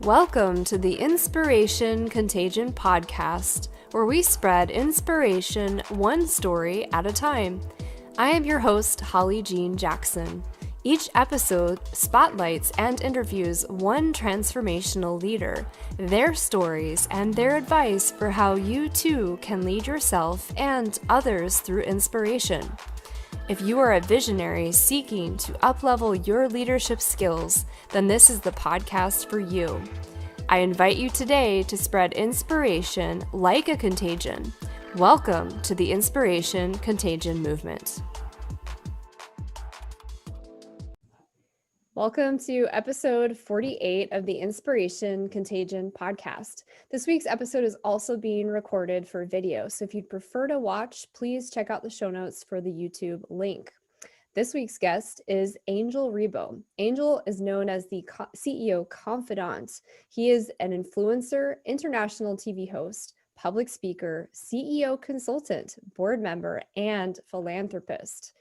Welcome to the Inspiration Contagion podcast, where we spread inspiration one story at a time. I am your host, Holly Jean Jackson. Each episode spotlights and interviews one transformational leader, their stories, and their advice for how you too can lead yourself and others through inspiration. If you are a visionary seeking to uplevel your leadership skills, then this is the podcast for you. I invite you today to spread inspiration like a contagion. Welcome to the Inspiration Contagion movement. Welcome to episode 48 of the Inspiration Contagion podcast. This week's episode is also being recorded for video, so if you'd prefer to watch, please check out the show notes for the YouTube link. This week's guest is Angel Ribo. Angel is known as the CEO confidant. He is an influencer, international TV host, public speaker, CEO consultant, board member, and philanthropist.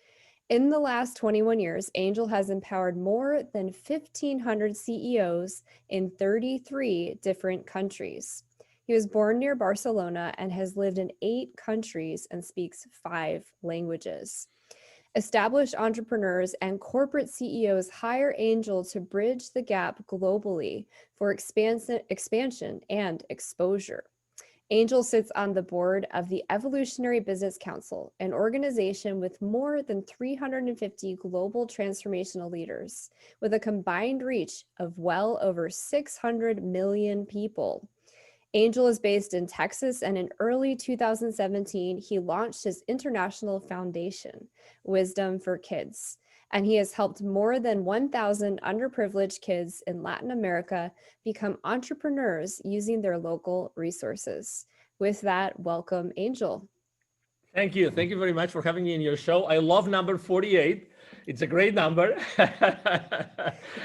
In the last 21 years, Angel has empowered more than 1,500 CEOs in 33 different countries. He was born near Barcelona and has lived in 8 countries and speaks 5 languages. Established entrepreneurs and corporate CEOs hire Angel to bridge the gap globally for expansion and exposure. Angel sits on the board of the Evolutionary Business Council, an organization with more than 350 global transformational leaders, with a combined reach of well over 600 million people. Angel is based in Texas, and in early 2017, he launched his international foundation, Wisdom for Kids. And he has helped more than 1,000 underprivileged kids in Latin America become entrepreneurs using their local resources. With that, welcome, Angel. Thank you. Thank you very much for having me in your show. I love number 48. It's a great number.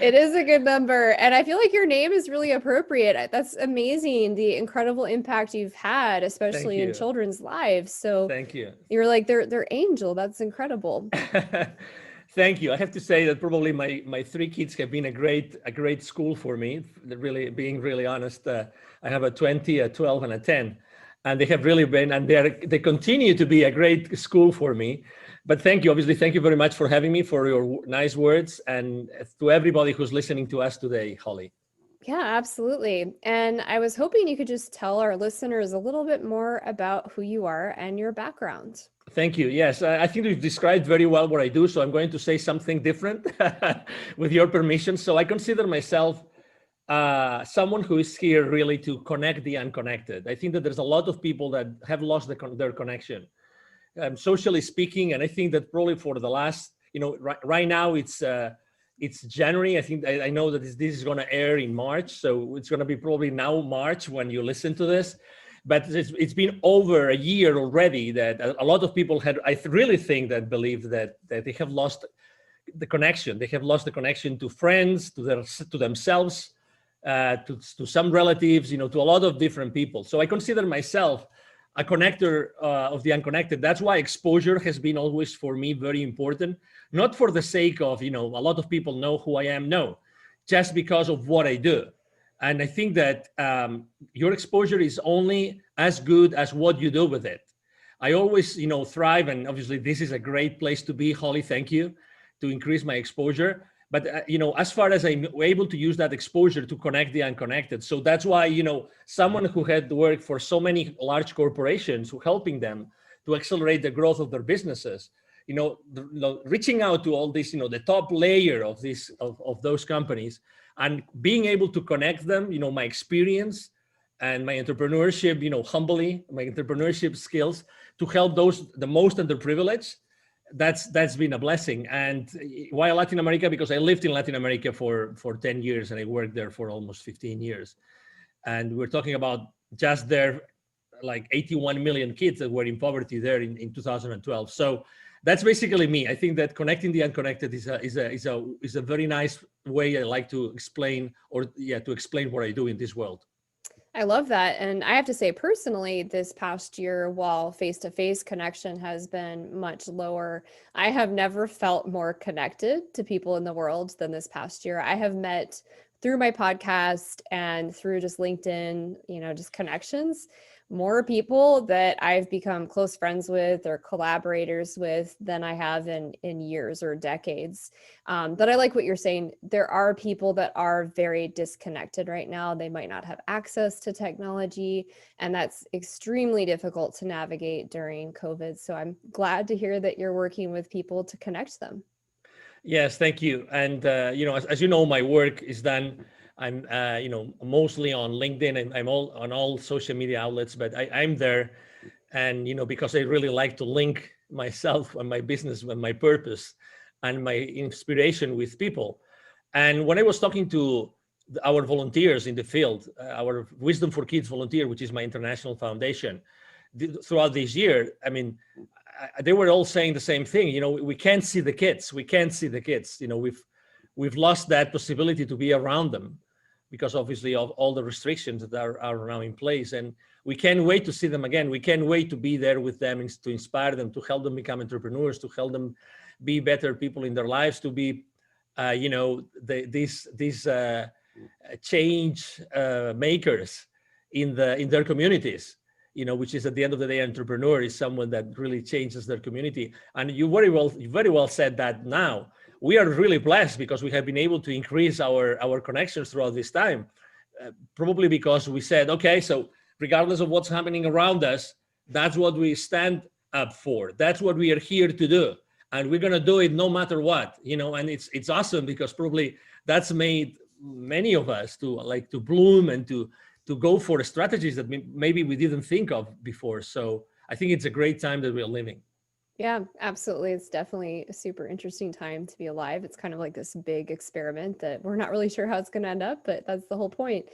It is a good number. And I feel like your name is really appropriate. That's amazing, the incredible impact you've had, especially in children's lives. So thank you. You're like, they're Angel. That's incredible. Thank you. I have to say that probably my 3 kids have been a great school for me. Really, being really honest, I have a 20, a 12, and a 10, and they have really been, and they continue to be a great school for me. But thank you. Obviously, thank you very much for having me, for your nice words, and to everybody who's listening to us today, Holly. Yeah, absolutely. And I was hoping you could just tell our listeners a little bit more about who you are and your background. Thank you. Yes, I think you've described very well what I do, so I'm going to say something different with your permission. So I consider myself someone who is here really to connect the unconnected. I think that there's a lot of people that have lost their connection, socially speaking, and I think that probably for the last, right now it's January. I think I know that this is going to air in March, so it's going to be probably now March when you listen to this. But it's been over a year already that a lot of people really think that believe that they have lost the connection. They have lost the connection to friends, to themselves, to some relatives, to a lot of different people. So I consider myself a connector of the unconnected. That's why exposure has been always for me very important, not for the sake of, a lot of people know who I am. No, just because of what I do. And I think that your exposure is only as good as what you do with it. I always, thrive, and obviously this is a great place to be, Holly, thank you, to increase my exposure. But, as far as I'm able to use that exposure to connect the unconnected. So that's why, someone who had worked for so many large corporations, who helping them to accelerate the growth of their businesses, reaching out to all this, the top layer of those companies, and being able to connect them, my experience and my entrepreneurship, humbly, my entrepreneurship skills to help the most underprivileged. That's been a blessing. And why Latin America? Because I lived in Latin America for 10 years and I worked there for almost 15 years. And we're talking about just there, like 81 million kids that were in poverty there in 2012. So that's basically me. I think that connecting the unconnected is a very nice way I like to explain, to explain what I do in this world. I love that. And I have to say personally, this past year, while face-to-face connection has been much lower, I have never felt more connected to people in the world than this past year. I have met through my podcast and through just LinkedIn, just connections, more people that I've become close friends with or collaborators with than I have in years or decades. But I like what you're saying. There are people that are very disconnected right now. They might not have access to technology, and that's extremely difficult to navigate during COVID. So I'm glad to hear that you're working with people to connect them. Yes, thank you. And as you know, my work is done. I'm mostly on LinkedIn, and I'm all on all social media outlets. But I'm there, and because I really like to link myself and my business and my purpose and my inspiration with people. And when I was talking to our volunteers in the field, our Wisdom for Kids volunteer, which is my international foundation, throughout this year, I mean, they were all saying the same thing. We can't see the kids. We can't see the kids. We've lost that possibility to be around them because obviously of all the restrictions that are now in place. And we can't wait to see them again. We can't wait to be there with them, to inspire them, to help them become entrepreneurs, to help them be better people in their lives, to be, these change makers in their communities. Which is at the end of the day, entrepreneur is someone that really changes their community. And you very well said that. Now we are really blessed because we have been able to increase our connections throughout this time, probably because we said, okay, so regardless of what's happening around us, that's what we stand up for. That's what we are here to do. And we're going to do it no matter what, and it's awesome because probably that's made many of us to bloom and to go for strategies that maybe we didn't think of before. So I think it's a great time that we're living. Yeah, absolutely. It's definitely a super interesting time to be alive. It's kind of like this big experiment that we're not really sure how it's going to end up, but that's the whole point.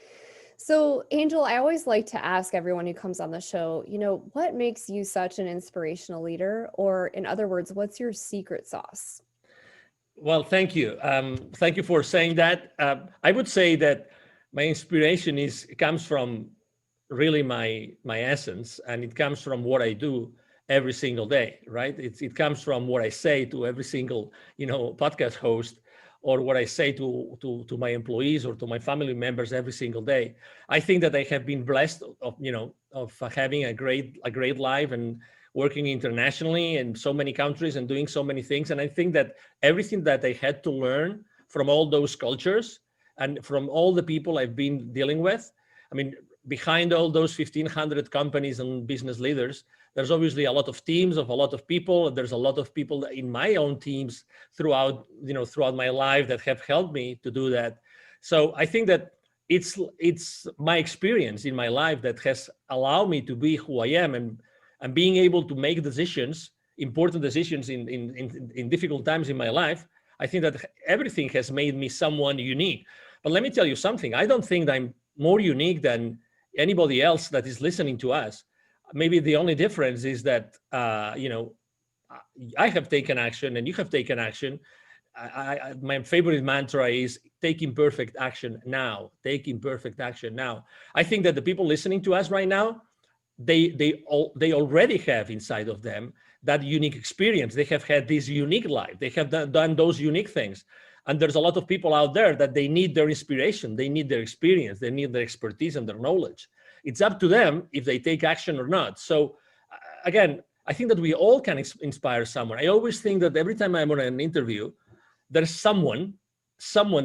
So Angel, I always like to ask everyone who comes on the show, what makes you such an inspirational leader? Or in other words, what's your secret sauce? Well, thank you. Thank you for saying that. I would say that my inspiration comes from really my essence, and it comes from what I do every single day, right? It comes from what I say to every single podcast host, or what I say to my employees or to my family members every single day. I think that I have been blessed of having a great life and working internationally in so many countries and doing so many things. And I think that everything that I had to learn from all those cultures and from all the people I've been dealing with, I mean, behind all those 1,500 companies and business leaders, there's obviously a lot of teams of a lot of people. There's a lot of people in my own teams throughout my life that have helped me to do that. So I think that it's my experience in my life that has allowed me to be who I am, and being able to make decisions, important decisions in difficult times in my life. I think that everything has made me someone unique. But let me tell you something. I don't think that I'm more unique than anybody else that is listening to us. Maybe the only difference is that, I have taken action and you have taken action. My favorite mantra is take imperfect action now. Take imperfect action now. I think that the people listening to us right now, they already have inside of them that unique experience. They have had this unique life. They have done those unique things. And there's a lot of people out there that they need their inspiration. They need their experience. They need their expertise and their knowledge. It's up to them if they take action or not. So again, I think that we all can inspire someone. I always think that every time I'm on an interview, there's someone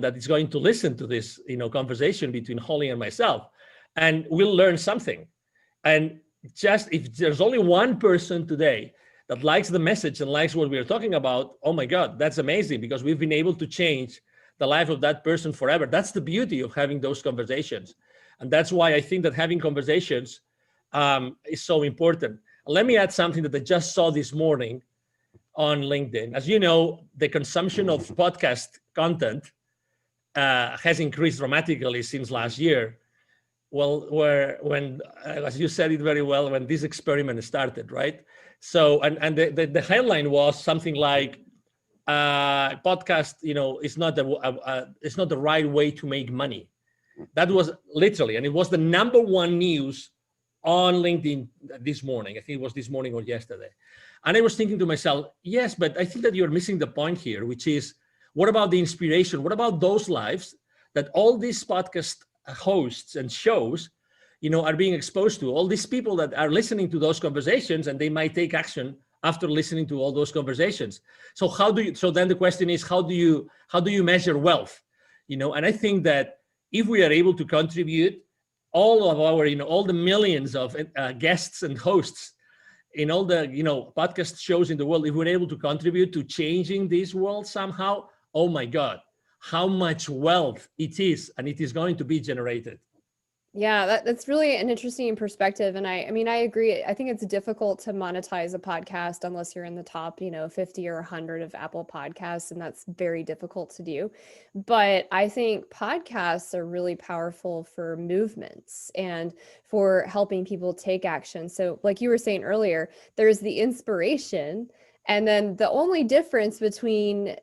that is going to listen to this, conversation between Holly and myself, and we'll learn something. And just if there's only one person today that likes the message and likes what we're talking about, oh my God, that's amazing, because we've been able to change the life of that person forever. That's the beauty of having those conversations. And that's why I think that having conversations is so important. Let me add something that I just saw this morning on LinkedIn. As you know, the consumption of podcast content has increased dramatically since last year. Well, when as you said it very well, when this experiment started, right? So, and the headline was something like, podcast, is not the right way to make money. That was literally, and it was the number one news on LinkedIn this morning. I think it was this morning or yesterday. And I was thinking to myself, yes, but I think that you're missing the point here, which is, what about the inspiration? What about those lives that all these podcast hosts and shows, are being exposed to, all these people that are listening to those conversations, and they might take action after listening to all those conversations. So so then the question is, how do you measure wealth? And I think that if we are able to contribute all of our, all the millions of guests and hosts in all the, podcast shows in the world, if we're able to contribute to changing this world somehow, oh my God, how much wealth it is, and it is going to be generated. Yeah, that's really an interesting perspective. And I mean, I agree. I think it's difficult to monetize a podcast unless you're in the top, 50 or 100 of Apple Podcasts, and that's very difficult to do. But I think podcasts are really powerful for movements and for helping people take action. So like you were saying earlier, there's the inspiration, and then the only difference between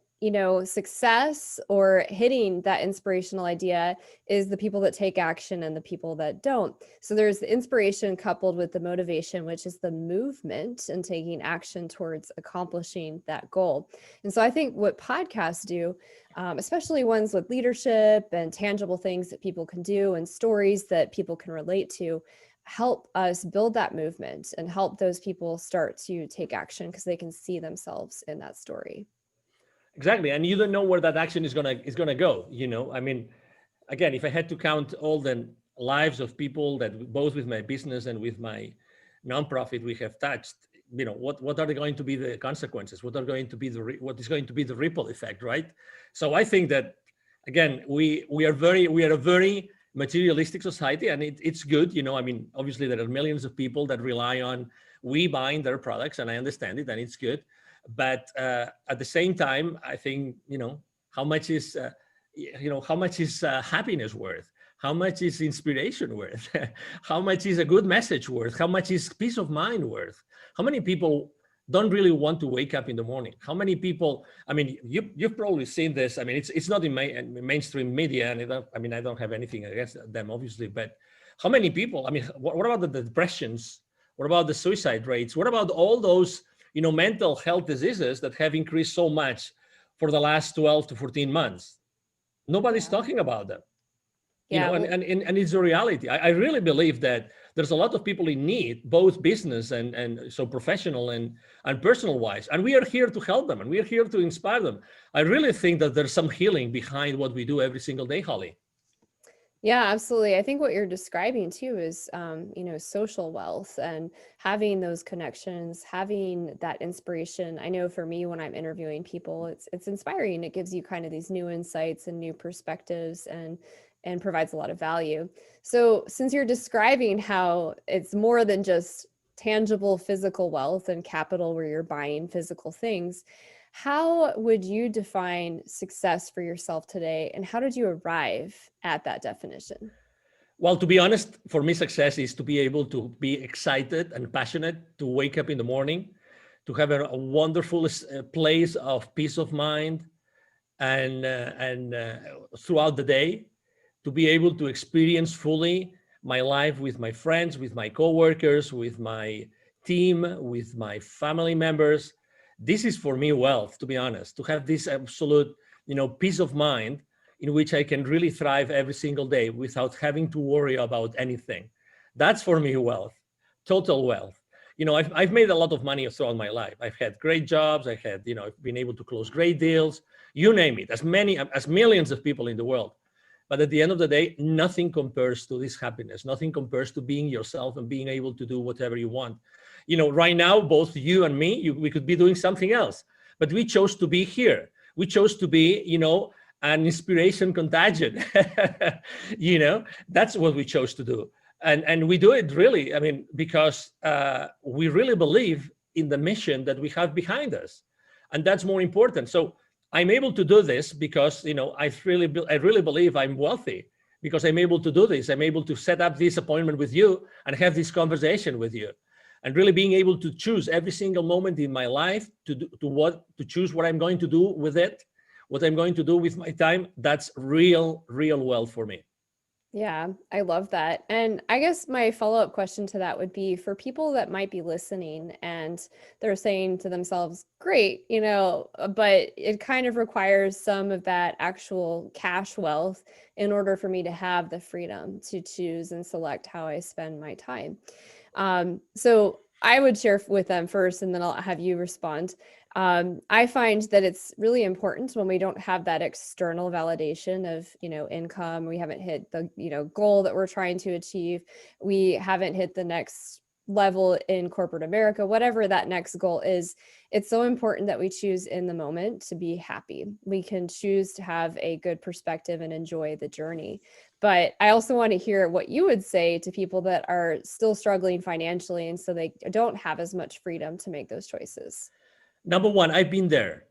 success or hitting that inspirational idea is the people that take action and the people that don't. So there's the inspiration coupled with the motivation, which is the movement and taking action towards accomplishing that goal. And so I think what podcasts do, especially ones with leadership and tangible things that people can do and stories that people can relate to, help us build that movement and help those people start to take action because they can see themselves in that story. Exactly, and you don't know where that action is gonna go. I mean, again, if I had to count all the lives of people that both with my business and with my nonprofit we have touched, what are going to be the consequences? What is going to be the ripple effect, right? So I think that again, we are a very materialistic society, and it's good. I mean, obviously there are millions of people that rely on we buying their products, and I understand it, and it's good. But at the same time, I think, how much is happiness worth? How much is inspiration worth? How much is a good message worth? How much is peace of mind worth? How many people don't really want to wake up in the morning? How many people, I mean, you've probably seen this. I mean, it's not in mainstream media, and I don't have anything against them, obviously, but how many people, I mean, what about the depressions? What about the suicide rates? What about all those mental health diseases that have increased so much for the last 12 to 14 months? Nobody's talking about them. And it's a reality. I really believe that there's a lot of people in need, both business and so professional and personal wise. And we are here to help them, and we are here to inspire them. I really think that there's some healing behind what we do every single day, Holly. Yeah, absolutely. I think what you're describing too is, social wealth and having those connections, having that inspiration. I know for me, when I'm interviewing people, it's inspiring. It gives you kind of these new insights and new perspectives and provides a lot of value. So since you're describing how it's more than just tangible physical wealth and capital where you're buying physical things, how would you define success for yourself today, and how did you arrive at that definition? Well, to be honest, for me, success is to be able to be excited and passionate, to wake up in the morning, to have a wonderful place of peace of mind, and throughout the day, to be able to experience fully my life with my friends, with my coworkers, with my team, with my family members. This is for me wealth, to be honest, to have this absolute, peace of mind in which I can really thrive every single day without having to worry about anything. That's for me wealth, total wealth. I've made a lot of money throughout my life. I've had great jobs. I've been able to close great deals, you name it, as millions of people in the world. But at the end of the day, nothing compares to this happiness. Nothing compares to being yourself and being able to do whatever you want. Right now, both you and me, we could be doing something else, but we chose to be here. We chose to be, an inspiration contagion. That's what we chose to do. And we do it really, because we really believe in the mission that we have behind us. And that's more important. So I'm able to do this because, I really believe I'm wealthy because I'm able to do this. I'm able to set up this appointment with you and have this conversation with you. And really being able to choose every single moment in my life to choose what I'm going to do with it, what I'm going to do with my time. That's real wealth for me. Yeah, I love that. And I guess my follow-up question to that would be for people that might be listening and they're saying to themselves, great, but it kind of requires some of that actual cash wealth in order for me to have the freedom to choose and select how I spend my time. So I would share with them first, and then I'll have you respond. I find that it's really important when we don't have that external validation of, income. We haven't hit the, goal that we're trying to achieve. We haven't hit the next level in corporate America, whatever that next goal is. It's so important that we choose in the moment to be happy. We can choose to have a good perspective and enjoy the journey. But I also want to hear what you would say to people that are still struggling financially, and so they don't have as much freedom to make those choices. Number one, I've been there.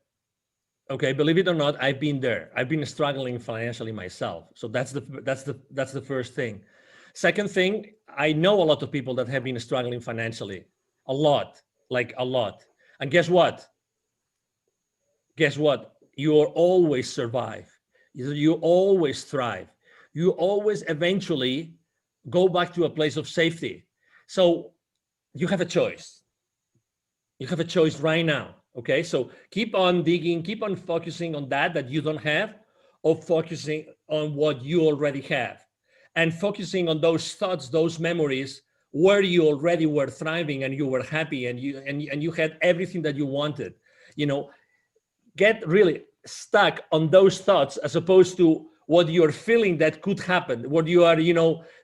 Okay, believe it or not, I've been there. I've been struggling financially myself. So that's the first thing. Second thing, I know a lot of people that have been struggling financially, a lot, like a lot. And guess what? Guess what? You will always survive. You always thrive. You always eventually go back to a place of safety. So you have a choice. You have a choice right now. Okay, so keep on digging, keep on focusing on that you don't have, or focusing on what you already have, and focusing on those thoughts, those memories where you already were thriving and you were happy and you had everything that you wanted. You know, get really stuck on those thoughts as opposed to what you're feeling that could happen, what you are,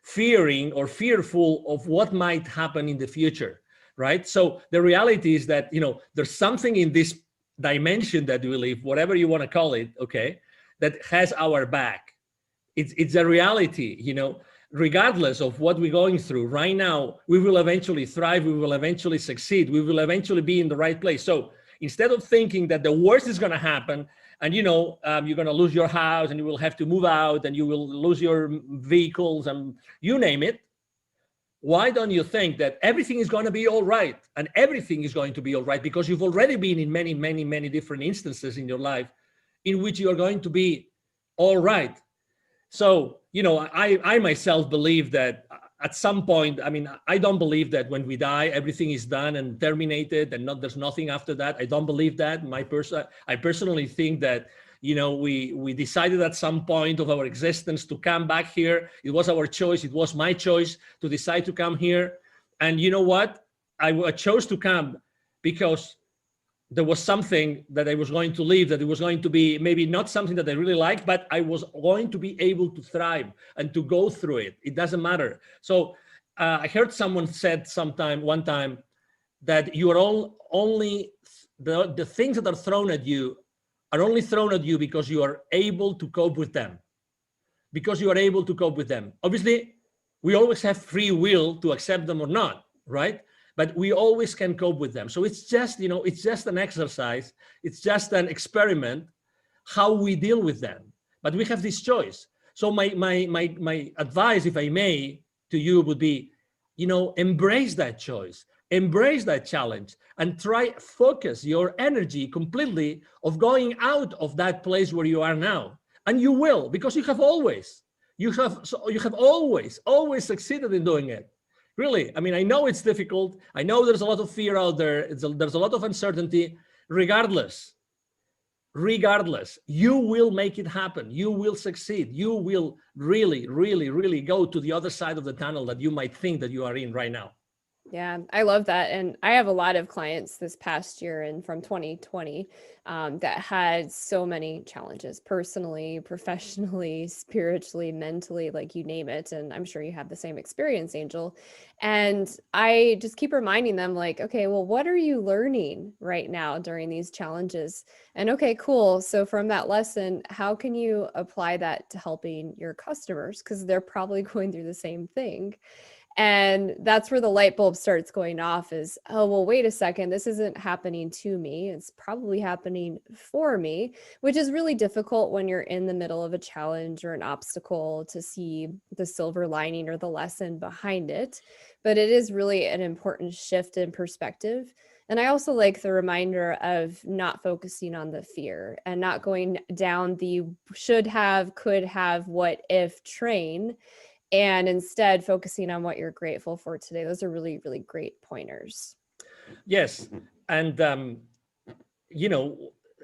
fearing or fearful of what might happen in the future, right? So the reality is that, there's something in this dimension that we live, whatever you want to call it, okay, that has our back. It's a reality, regardless of what we're going through right now. We will eventually thrive, we will eventually succeed, we will eventually be in the right place. So instead of thinking that the worst is going to happen and you're going to lose your house and you will have to move out and you will lose your vehicles and you name it, why don't you think that everything is going to be all right? And everything is going to be all right because you've already been in many, many, many different instances in your life in which you're going to be all right. So, I myself believe that at some point, I don't believe that when we die, everything is done and terminated and there's nothing after that. I don't believe that. I personally think that, we decided at some point of our existence to come back here. It was our choice. It was my choice to decide to come here. And you know what? I chose to come because there was something that I was going to leave, that it was going to be maybe not something that I really liked, but I was going to be able to thrive and to go through it. It doesn't matter. So I heard someone said one time, that you are only, the things that are thrown at you are only thrown at you because you are able to cope with them. Because you are able to cope with them. Obviously, we always have free will to accept them or not, right? But we always can cope with them. So it's just, it's just an exercise. It's just an experiment, how we deal with them. But we have this choice. So my advice, if I may, to you would be, embrace that choice, embrace that challenge, and focus your energy completely of going out of that place where you are now. And you will, because you have always succeeded in doing it. Really, I know it's difficult. I know there's a lot of fear out there. There's a lot of uncertainty. Regardless, you will make it happen. You will succeed. You will really, really, really go to the other side of the tunnel that you might think that you are in right now. Yeah, I love that. And I have a lot of clients this past year and from 2020 that had so many challenges personally, professionally, spiritually, mentally, like you name it. And I'm sure you have the same experience, Angel. And I just keep reminding them, like, okay, well, what are you learning right now during these challenges? And okay, cool. So from that lesson, how can you apply that to helping your customers? Because they're probably going through the same thing. And that's where the light bulb starts going off is, oh, well, wait a second, this isn't happening to me. It's probably happening for me, which is really difficult when you're in the middle of a challenge or an obstacle to see the silver lining or the lesson behind it. But it is really an important shift in perspective. And I also like the reminder of not focusing on the fear and not going down the should have, could have, what if train, and instead focusing on what you're grateful for today. Those are really, really great pointers. Yes. And,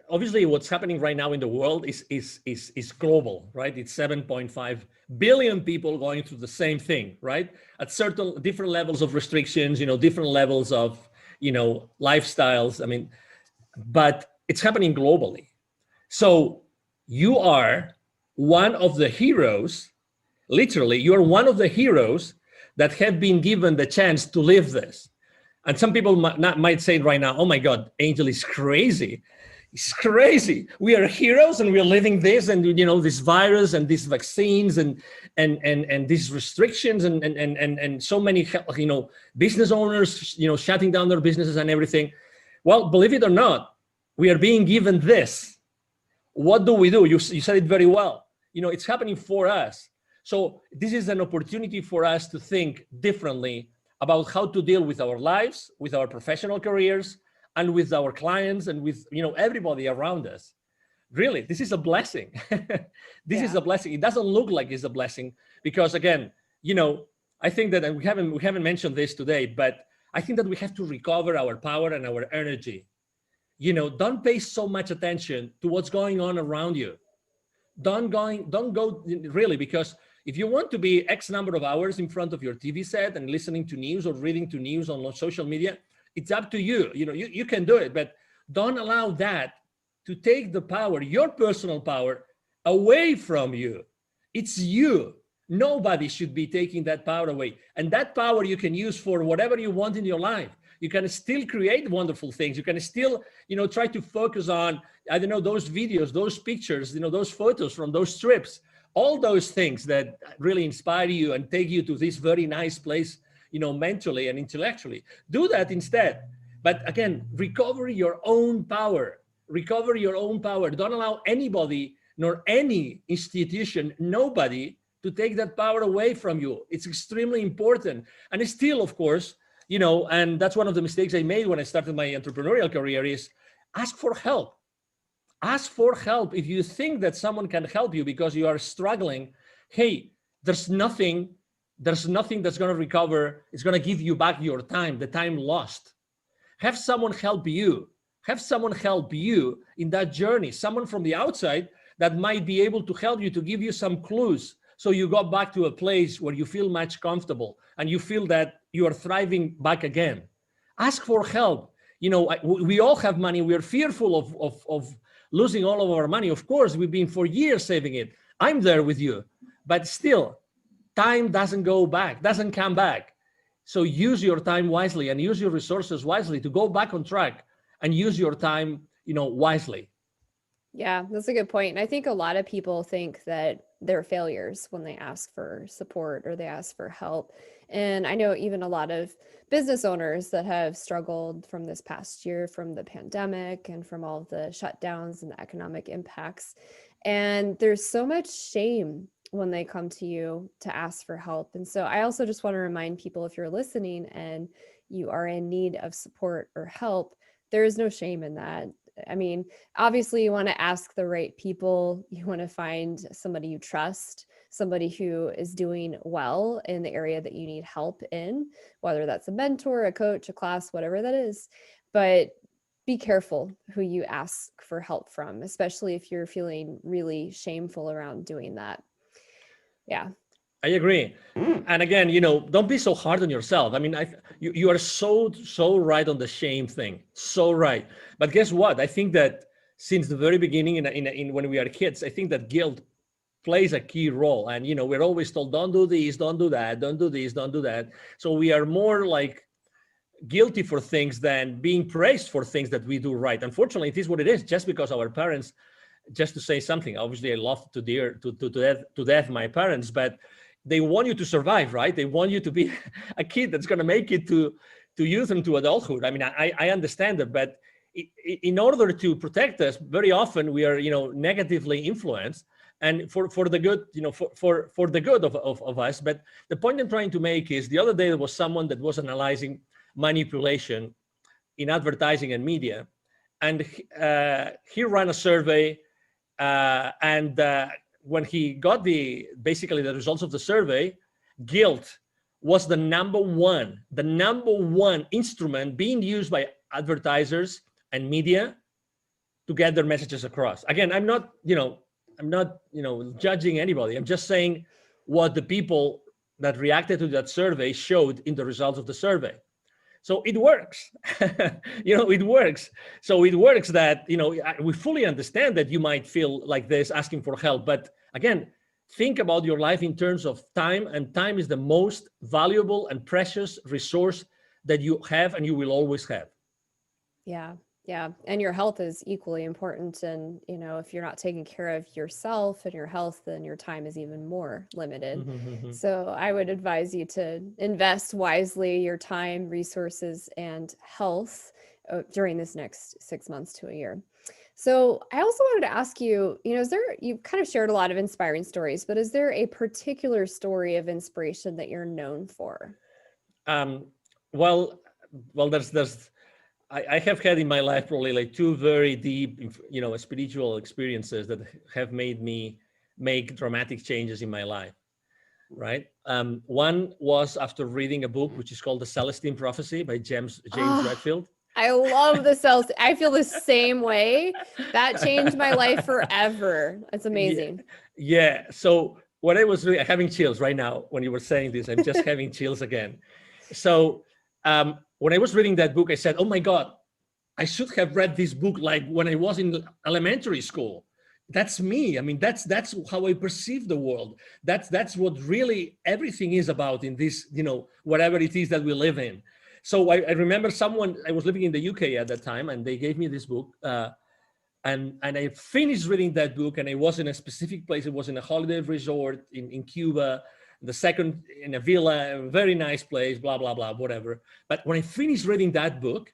obviously what's happening right now in the world is global, right? It's 7.5 billion people going through the same thing, right? At certain different levels of restrictions, different levels of, lifestyles. I mean, but it's happening globally. So you are one of the heroes, literally, you're one of the heroes that have been given the chance to live this. And some people might say right now, oh my God, Angel is crazy. It's crazy. We are heroes and we're living this, and this virus and these vaccines and these restrictions and so many business owners shutting down their businesses and everything. Well, believe it or not, we are being given this. What do we do? You said it very well. It's happening for us. So this is an opportunity for us to think differently about how to deal with our lives, with our professional careers, and with our clients, and with everybody around us. Really, this is a blessing. This is a blessing. It doesn't look like it's a blessing because, again, I think that, and we haven't mentioned this today, but I think that we have to recover our power and our energy. Don't pay so much attention to what's going on around you. Don't go really, because if you want to be X number of hours in front of your TV set and listening to news or reading to news on social media, it's up to you. You can do it, but don't allow that to take the power, your personal power, away from you. It's you. Nobody should be taking that power away. And that power you can use for whatever you want in your life. You can still create wonderful things. You can still, try to focus on, those videos, those pictures, those photos from those trips, all those things that really inspire you and take you to this very nice place, mentally and intellectually. Do that instead. But again, recover your own power. Recover your own power. Don't allow anybody, nor any institution, nobody, to take that power away from you. It's extremely important. And it's still, of course, and that's one of the mistakes I made when I started my entrepreneurial career, is ask for help. Ask for help. If you think that someone can help you because you are struggling, hey, there's nothing that's going to recover. It's going to give you back your time, the time lost. Have someone help you. Have someone help you in that journey. Someone from the outside that might be able to help you, to give you some clues, so you go back to a place where you feel much comfortable and you feel that you are thriving back again. Ask for help. We all have money. We are fearful of losing all of our money. Of course, we've been for years saving it. I'm there with you, but still, time doesn't come back. So use your time wisely and use your resources wisely to go back on track, and use your time, wisely. Yeah, that's a good point. And I think a lot of people think that they're failures when they ask for support or they ask for help. And I know even a lot of business owners that have struggled from this past year, from the pandemic and from all of the shutdowns and the economic impacts. And there's so much shame when they come to you to ask for help. And so I also just want to remind people, if you're listening and you are in need of support or help, there is no shame in that. I mean, obviously you want to ask the right people. You want to find somebody you trust, somebody who is doing well in the area that you need help in, whether that's a mentor, a coach, a class, whatever that is. But be careful who you ask for help from, especially if you're feeling really shameful around doing that. Yeah. I agree. And again, don't be so hard on yourself. I mean, you are so right on the shame thing. So right. But guess what? I think that since the very beginning, in when we are kids, I think that guilt plays a key role. And, we're always told, don't do this, don't do that, don't do this, don't do that. So we are more like guilty for things than being praised for things that we do right. Unfortunately, it is what it is, just because our parents, just to say something, obviously I love to death my parents, but they want you to survive, right? They want you to be a kid that's going to make it to youth and to adulthood. I mean, I understand that, but in order to protect us, very often we are, negatively influenced, and for the good, for the good of us. But the point I'm trying to make is, the other day there was someone that was analyzing manipulation in advertising and media. And he ran a survey, and when he got basically the results of the survey, guilt was the number one instrument being used by advertisers and media to get their messages across. Again, I'm not judging anybody. I'm just saying what the people that reacted to that survey showed in the results of the survey. So it works. It works. So it works that, we fully understand that you might feel like this asking for help. But again, think about your life in terms of time, and time is the most valuable and precious resource that you have and you will always have. Yeah. Yeah. And your health is equally important. And, if you're not taking care of yourself and your health, then your time is even more limited. Mm-hmm. So I would advise you to invest wisely your time, resources, and health during this next 6 months to a year. So I also wanted to ask you, you've kind of shared a lot of inspiring stories, but is there a particular story of inspiration that you're known for? Well, I have had in my life probably like two very deep, spiritual experiences that have made me make dramatic changes in my life, right? One was after reading a book, which is called The Celestine Prophecy by James Redfield. I love the cells. I feel the same way. That changed my life forever. It's amazing. Yeah. So what I was really having chills right now when you were saying this, I'm just having chills again. So when I was reading that book, I said, oh my God, I should have read this book like when I was in elementary school. That's me. I mean, that's how I perceive the world. That's what really everything is about in this, whatever it is that we live in. So I remember I was living in the UK at that time, and they gave me this book. And I finished reading that book, and I was in a specific place. It was in a holiday resort in Cuba, the second in a villa, a very nice place, blah, blah, blah, whatever. But when I finished reading that book,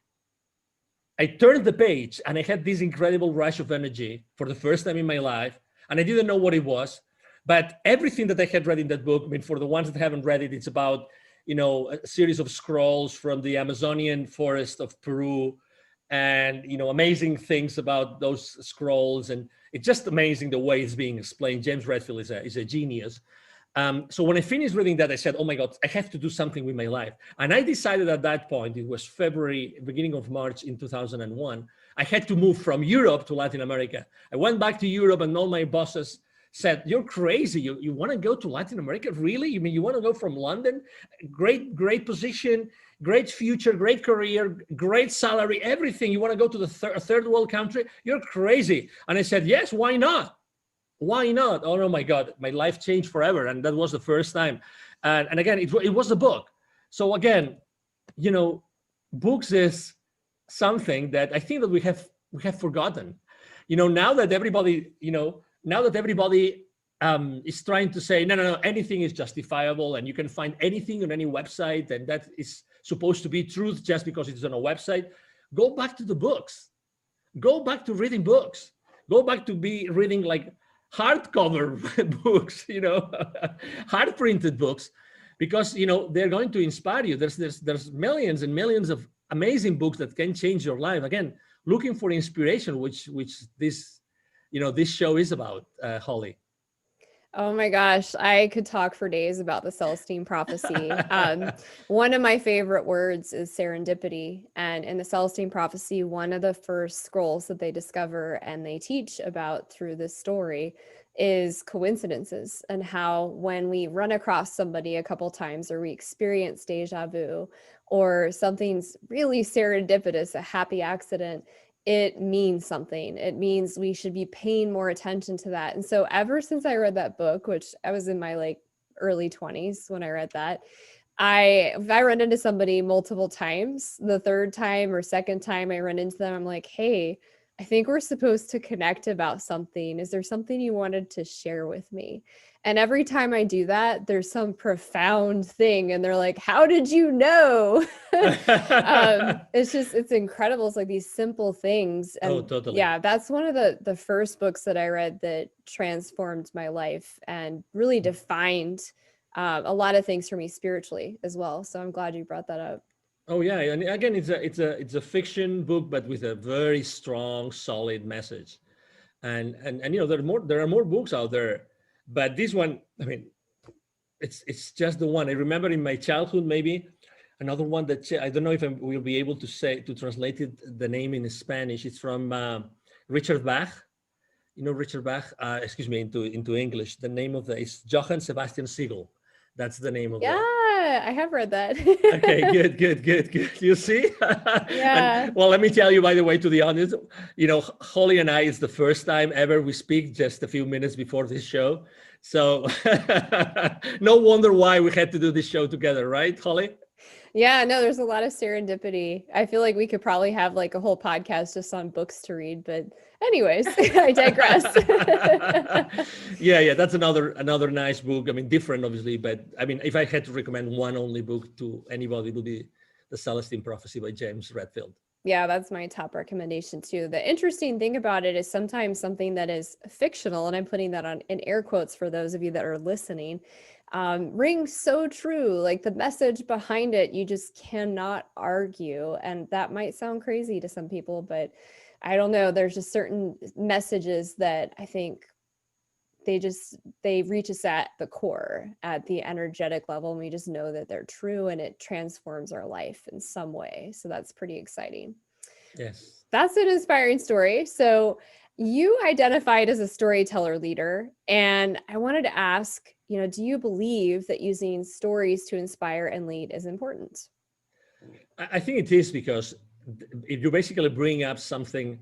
I turned the page and I had this incredible rush of energy for the first time in my life. And I didn't know what it was, but everything that I had read in that book, I mean, for the ones that haven't read it, it's about, a series of scrolls from the Amazonian forest of Peru, and amazing things about those scrolls, and it's just amazing the way it's being explained. James Redfield is a genius. So when I finished reading that, I said, oh my God, I have to do something with my life. And I decided at that point, it was February, beginning of March in 2001, I had to move from Europe to Latin America. I went back to Europe, and all my bosses said, you're crazy. You want to go to Latin America? Really? You mean you want to go from London? Great position, great future, great career, great salary, everything. You want to go to the third world country? You're crazy. And I said, yes, why not? Why not? Oh my God, my life changed forever. And that was the first time. And again, it was a book. So again, books is something that I think that we have forgotten. Now that everybody is trying to say, no, anything is justifiable, and you can find anything on any website, and that is supposed to be truth just because it's on a website. Go back to the books. Go back to reading books. Go back to be reading like hardcover books, hard printed books, because they're going to inspire you. There's millions and millions of amazing books that can change your life. Again, looking for inspiration, which this show is about, Holly. Oh my gosh, I could talk for days about the Celestine Prophecy. One of my favorite words is serendipity. And in the Celestine Prophecy, one of the first scrolls that they discover and they teach about through this story is coincidences, and how when we run across somebody a couple times, or we experience deja vu, or something's really serendipitous, a happy accident, it means something. It means we should be paying more attention to that. And so ever since I read that book, which I was in my early 20s when I read that, if I run into somebody multiple times, the third time or second time I run into them, I'm like, hey, I think we're supposed to connect about something. Is there something you wanted to share with me? And every time I do that, there's some profound thing. And they're like, how did you know? It's incredible. It's like these simple things. And totally. Yeah, that's one of the first books that I read that transformed my life and really defined a lot of things for me spiritually as well. So I'm glad you brought that up. Oh yeah, and again, it's a fiction book, but with a very strong, solid message. And there are more books out there, but this one, I mean, it's just the one I remember in my childhood. Maybe another one that I don't know if I will be able to translate it the name in Spanish. It's from Richard Bach. Richard Bach. Excuse me, into English. The name of the is Johann Sebastian Siegel. That's the name of Yeah, the. I have read that. Okay, good. You see? Yeah. And well, let me tell you, by the way, to the audience, Holly and I, it's the first time ever we speak just a few minutes before this show. So no wonder why we had to do this show together, right, Holly? Yeah, no, there's a lot of serendipity. I feel like we could probably have like a whole podcast just on books to read, but anyways, I digress. Yeah, that's another nice book. I mean, different obviously, but I mean, if I had to recommend one only book to anybody, it would be The Celestine Prophecy by James Redfield. Yeah, that's my top recommendation too. The interesting thing about it is sometimes something that is fictional, and I'm putting that on in air quotes for those of you that are listening, rings so true. Like the message behind it, you just cannot argue. And that might sound crazy to some people, but I don't know. There's just certain messages that I think they reach us at the core, at the energetic level, and we just know that they're true, and it transforms our life in some way. So that's pretty exciting. Yes. That's an inspiring story. So you identified as a storyteller leader, and I wanted to ask, do you believe that using stories to inspire and lead is important? I think it is, because if you basically bring up something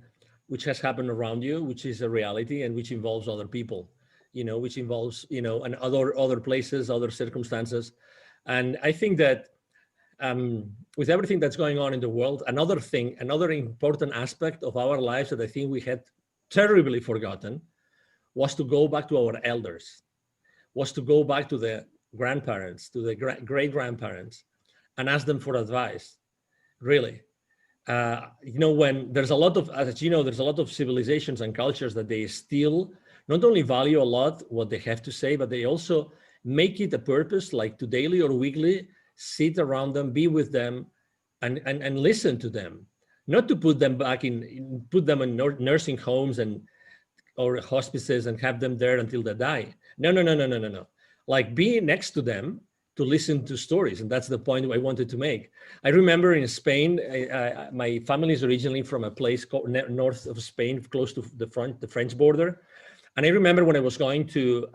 which has happened around you, which is a reality and which involves other people, which involves, and other places, other circumstances. And I think that with everything that's going on in the world, another important aspect of our lives that I think we had terribly forgotten was to go back to our elders, was to go back to the grandparents, to the great grandparents, and ask them for advice. Really, when there's a lot of, as you know, there's a lot of civilizations and cultures that they still not only value a lot what they have to say, but they also make it a purpose, like to daily or weekly sit around them, be with them, and listen to them. Not to put them in nursing homes or hospices and have them there until they die. No. Like be next to them to listen to stories, and that's the point I wanted to make. I remember in Spain, my family is originally from a place called north of Spain, close to the French border. And I remember when I was going to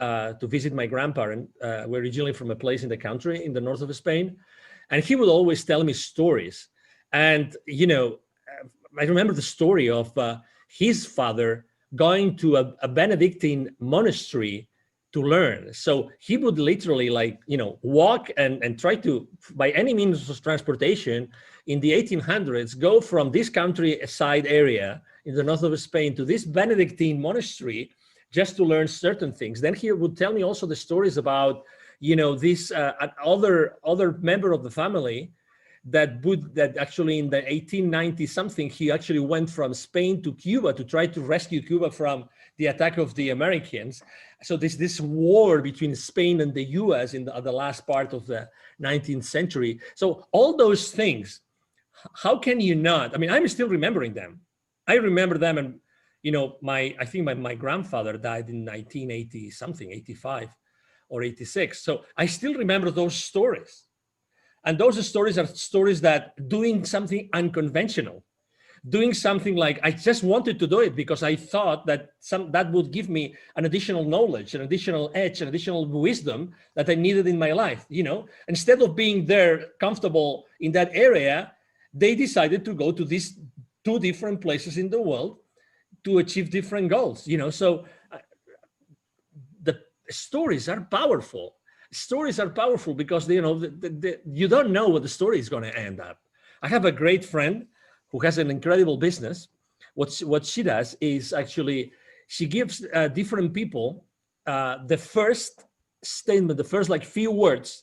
visit my grandparent, we're originally from a place in the country in the north of Spain, and he would always tell me stories. And I remember the story of his father going to a Benedictine monastery to learn. So he would literally walk and try to, by any means of transportation in the 1800s, go from this countryside area in the north of Spain to this Benedictine monastery just to learn certain things. Then he would tell me also the stories about, this other member of the family that actually in the 1890 something, he actually went from Spain to Cuba to try to rescue Cuba from the attack of the Americans. So this war between Spain and the US in the last part of the 19th century. So all those things, how can you not? I mean, I'm still remembering them. I remember them, and I think my grandfather died in 1980 something, 85 or 86. So I still remember those stories. And those stories are stories that doing something unconventional, doing something like I just wanted to do it because I thought that that would give me an additional knowledge, an additional edge, an additional wisdom that I needed in my life. Instead of being there comfortable in that area, they decided to go to these two different places in the world to achieve different goals. So the stories are powerful. Stories are powerful because you don't know what the story is going to end up. I have a great friend who has an incredible business. What she does is actually she gives different people the first statement, the first few words,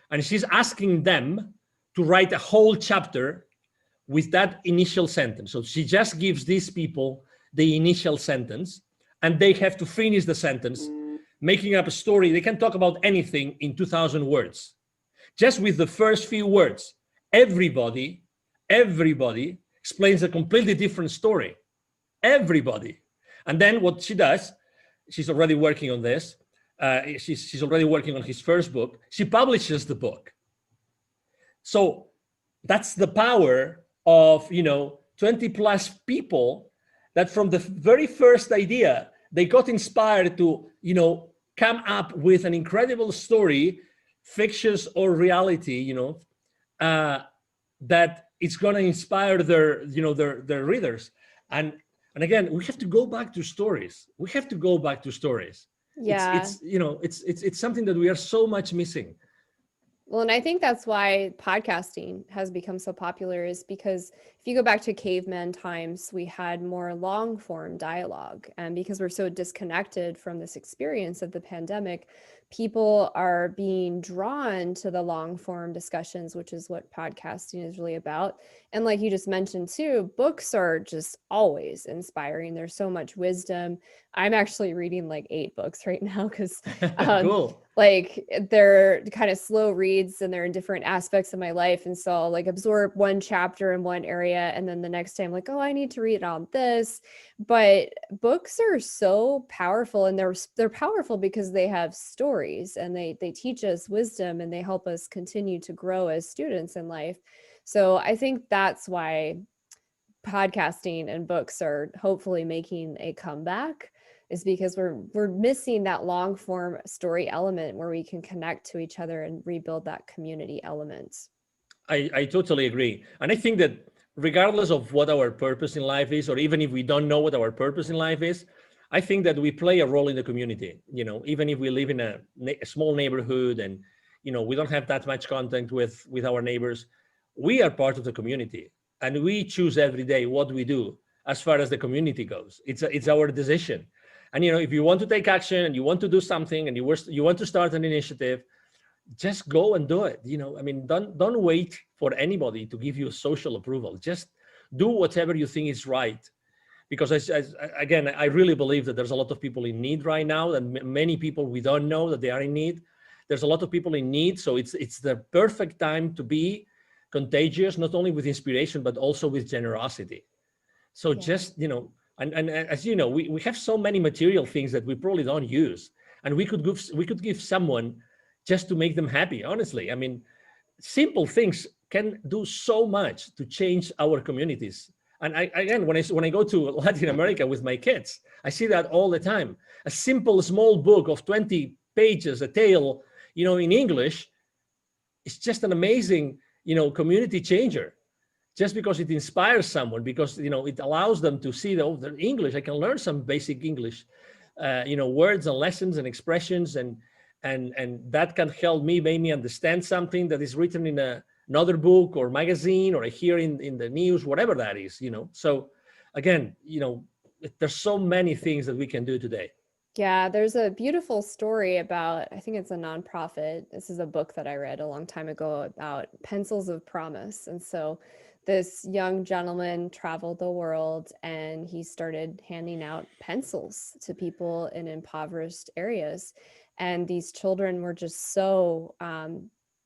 and she's asking them to write a whole chapter with that initial sentence. So she just gives these people the initial sentence, and they have to finish the sentence, making up a story. They can talk about anything in 2,000 words, just with the first few words. everybody explains a completely different story. Everybody. And then what she does, she's already working on this. She's already working on his first book. She publishes the book. So that's the power of 20 plus people that from the very first idea they got inspired to come up with an incredible story, fictitious or reality, that it's going to inspire their readers. And again, we have to go back to stories. Yeah. It's something that we are so much missing. Well, and I think that's why podcasting has become so popular, is because if you go back to caveman times, we had more long form dialogue. And because we're so disconnected from this experience of the pandemic, people are being drawn to the long form discussions, which is what podcasting is really about. And like you just mentioned too, books are just always inspiring. There's so much wisdom. I'm actually reading like 8 books right now because Cool. like they're kind of slow reads and they're in different aspects of my life. And so I'll like absorb one chapter in one area. And then the next day I'm like, oh, I need to read on this. But books are so powerful, and they're powerful because they have stories and they teach us wisdom and they help us continue to grow as students in life. So I think that's why podcasting and books are hopefully making a comeback, is because we're missing that long form story element where we can connect to each other and rebuild that community element. I totally agree. And I think that regardless of what our purpose in life is, or even if we don't know what our purpose in life is, I think that we play a role in the community. Even if we live in a small neighborhood and we don't have that much contact with our neighbors, we are part of the community, and we choose every day what we do as far as the community goes. It's our decision. And if you want to take action and you want to do something and you want to start an initiative, just go and do it. Don't wait for anybody to give you social approval. Just do whatever you think is right. Because again, I really believe that there's a lot of people in need right now, and many people we don't know that they are in need. There's a lot of people in need. So it's the perfect time to be contagious, not only with inspiration, but also with generosity. So just, and as you know, we have so many material things that we probably don't use, and we could give someone just to make them happy. Honestly, simple things can do so much to change our communities. And again, when I go to Latin America with my kids, I see that all the time. A simple small book of 20 pages, a tale, in English, it's just an amazing, community changer. Just because it inspires someone, because it allows them to see the English. I can learn some basic English, words and lessons and expressions, and that can help me, make me understand something that is written in another book or magazine, or I hear in the news, whatever that is. So again, there's so many things that we can do today. Yeah, there's a beautiful story about, I think it's a nonprofit. This is a book that I read a long time ago about pencils of promise. And so this young gentleman traveled the world and he started handing out pencils to people in impoverished areas. And these children were just so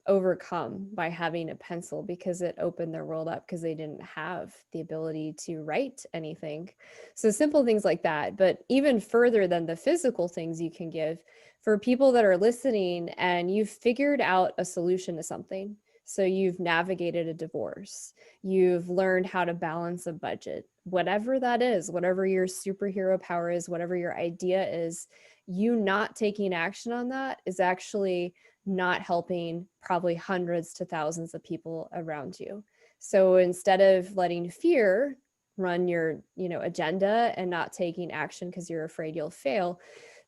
overcome by having a pencil, because it opened their world up, because they didn't have the ability to write anything. So simple things like that. But even further than the physical things you can give, for people that are listening and you've figured out a solution to something. So you've navigated a divorce, you've learned how to balance a budget, whatever that is, whatever your superhero power is, whatever your idea is, you not taking action on that is actually not helping probably hundreds to thousands of people around you. So instead of letting fear run your, agenda and not taking action because you're afraid you'll fail,